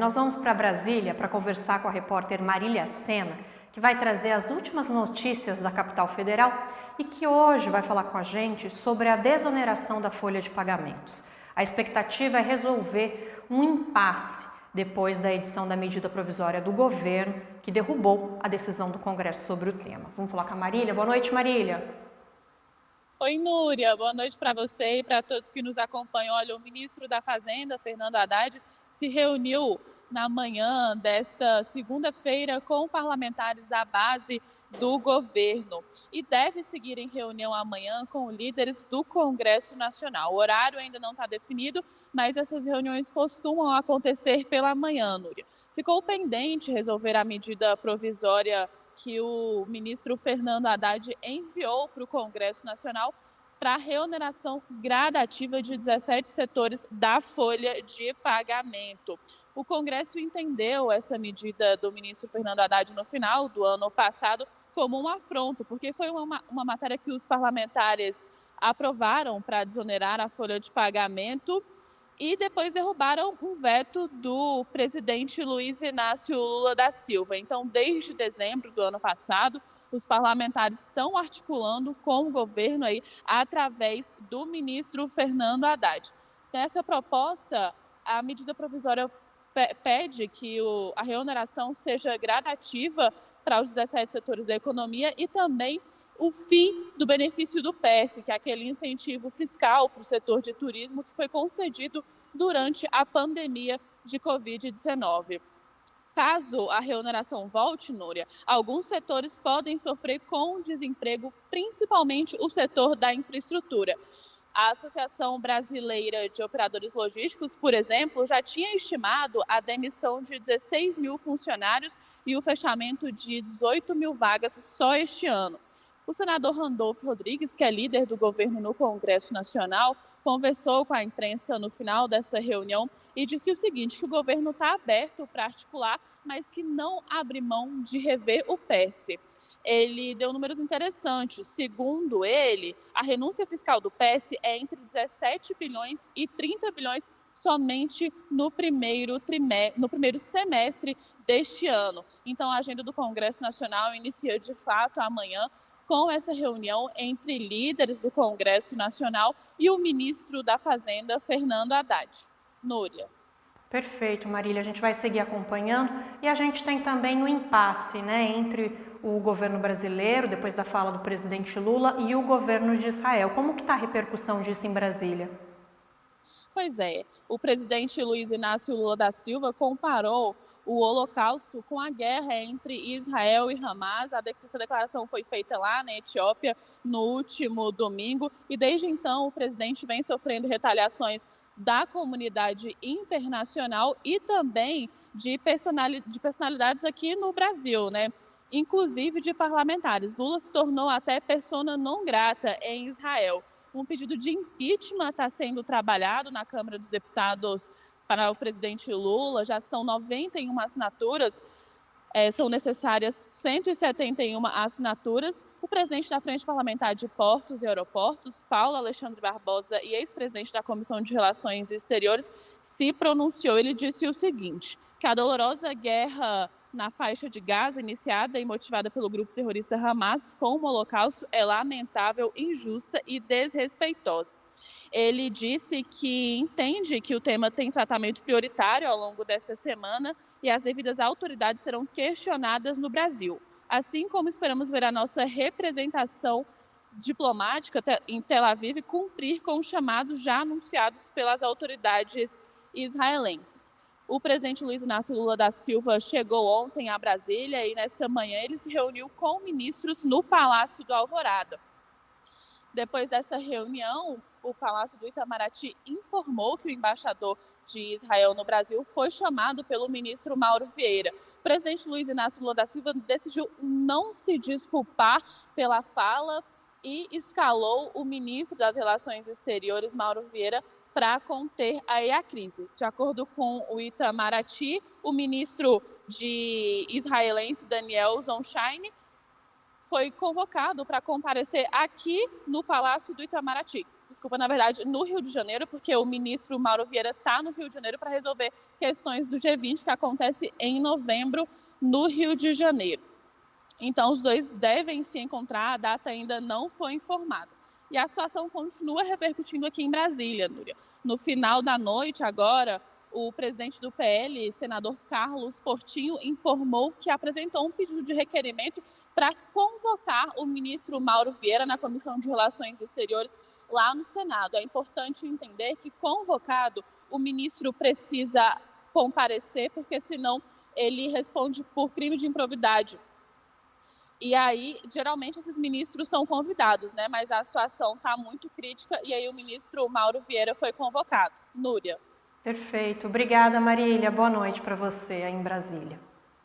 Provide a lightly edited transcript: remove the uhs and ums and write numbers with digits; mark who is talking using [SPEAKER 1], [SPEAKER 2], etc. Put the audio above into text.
[SPEAKER 1] nós vamos para Brasília para conversar com a repórter Marília Sena, que vai trazer as últimas notícias da capital federal e que hoje vai falar com a gente sobre a desoneração da folha de pagamentos. A expectativa é resolver um impasse depois da edição da medida provisória do governo, que derrubou a decisão do Congresso sobre o tema. Vamos falar com a Marília. Boa noite, Marília.
[SPEAKER 2] Oi, Núria. Boa noite para você e para todos que nos acompanham. Olha, o ministro da Fazenda, Fernando Haddad, se reuniu na manhã desta segunda-feira com parlamentares da base do governo e deve seguir em reunião amanhã com líderes do Congresso Nacional. O horário ainda não está definido, mas essas reuniões costumam acontecer pela manhã, Núria. Ficou pendente resolver a medida provisória que o ministro Fernando Haddad enviou para o Congresso Nacional para a reoneração gradativa de 17 setores da folha de pagamento. O Congresso entendeu essa medida do ministro Fernando Haddad no final do ano passado como um afronto, porque foi uma matéria que os parlamentares aprovaram para desonerar a folha de pagamento e depois derrubaram um veto do presidente Luiz Inácio Lula da Silva. Então, desde dezembro do ano passado, os parlamentares estão articulando com o governo aí através do ministro Fernando Haddad. Nessa proposta, a medida provisória pede que a reoneração seja gradativa para os 17 setores da economia e também o fim do benefício do PES, que é aquele incentivo fiscal para o setor de turismo que foi concedido durante a pandemia de Covid-19. Caso a reoneração volte, Núria, alguns setores podem sofrer com desemprego, principalmente o setor da infraestrutura. A Associação Brasileira de Operadores Logísticos, por exemplo, já tinha estimado a demissão de 16 mil funcionários e o fechamento de 18 mil vagas só este ano. O senador Randolfo Rodrigues, que é líder do governo no Congresso Nacional, conversou com a imprensa no final dessa reunião e disse o seguinte, que o governo está aberto para articular, mas que não abre mão de rever o PES. Ele deu números interessantes. Segundo ele, a renúncia fiscal do PES é entre 17 bilhões e 30 bilhões somente no primeiro semestre deste ano. Então, a agenda do Congresso Nacional inicia de fato amanhã com essa reunião entre líderes do Congresso Nacional e o ministro da Fazenda, Fernando Haddad. Núria.
[SPEAKER 1] Perfeito, Marília. A gente vai seguir acompanhando e a gente tem também um impasse, entre o governo brasileiro, depois da fala do presidente Lula, e o governo de Israel. Como que está a repercussão disso em Brasília?
[SPEAKER 2] Pois é, o presidente Luiz Inácio Lula da Silva comparou o Holocausto com a guerra entre Israel e Hamas. Essa declaração foi feita lá na Etiópia no último domingo e desde então o presidente vem sofrendo retaliações da comunidade internacional e também de personalidades aqui no Brasil, inclusive de parlamentares. Lula se tornou até persona non grata em Israel. Um pedido de impeachment está sendo trabalhado na Câmara dos Deputados para o presidente Lula, já são 91 assinaturas, são necessárias 171 assinaturas. O presidente da Frente Parlamentar de Portos e Aeroportos, Paulo Alexandre Barbosa, e ex-presidente da Comissão de Relações Exteriores, se pronunciou. Ele disse o seguinte, que a dolorosa guerra na faixa de Gaza, iniciada e motivada pelo grupo terrorista Hamas com o Holocausto, é lamentável, injusta e desrespeitosa. Ele disse que entende que o tema tem tratamento prioritário ao longo desta semana e as devidas autoridades serão questionadas no Brasil. Assim como esperamos ver a nossa representação diplomática em Tel Aviv cumprir com os chamados já anunciados pelas autoridades israelenses. O presidente Luiz Inácio Lula da Silva chegou ontem a Brasília e nesta manhã ele se reuniu com ministros no Palácio do Alvorada. Depois dessa reunião, o Palácio do Itamaraty informou que o embaixador de Israel no Brasil foi chamado pelo ministro Mauro Vieira. O presidente Luiz Inácio Lula da Silva decidiu não se desculpar pela fala e escalou o ministro das Relações Exteriores, Mauro Vieira, para conter aí a crise. De acordo com o Itamaraty, o ministro israelense Daniel Zonshine foi convocado para comparecer aqui no Palácio do Itamaraty. desculpa, na verdade, no Rio de Janeiro, porque o ministro Mauro Vieira está no Rio de Janeiro para resolver questões do G20, que acontece em novembro no Rio de Janeiro. Então, os dois devem se encontrar, a data ainda não foi informada. E a situação continua repercutindo aqui em Brasília, Núria. No final da noite, agora, o presidente do PL, senador Carlos Portinho, informou que apresentou um pedido de requerimento para convocar o ministro Mauro Vieira na Comissão de Relações Exteriores lá no Senado. É importante entender que, convocado, o ministro precisa comparecer, porque senão ele responde por crime de improbidade. E aí, geralmente, esses ministros são convidados, né? Mas a situação está muito crítica e aí o ministro Mauro Vieira foi convocado. Núria.
[SPEAKER 1] Perfeito. Obrigada, Marília. Boa noite para você aí em Brasília.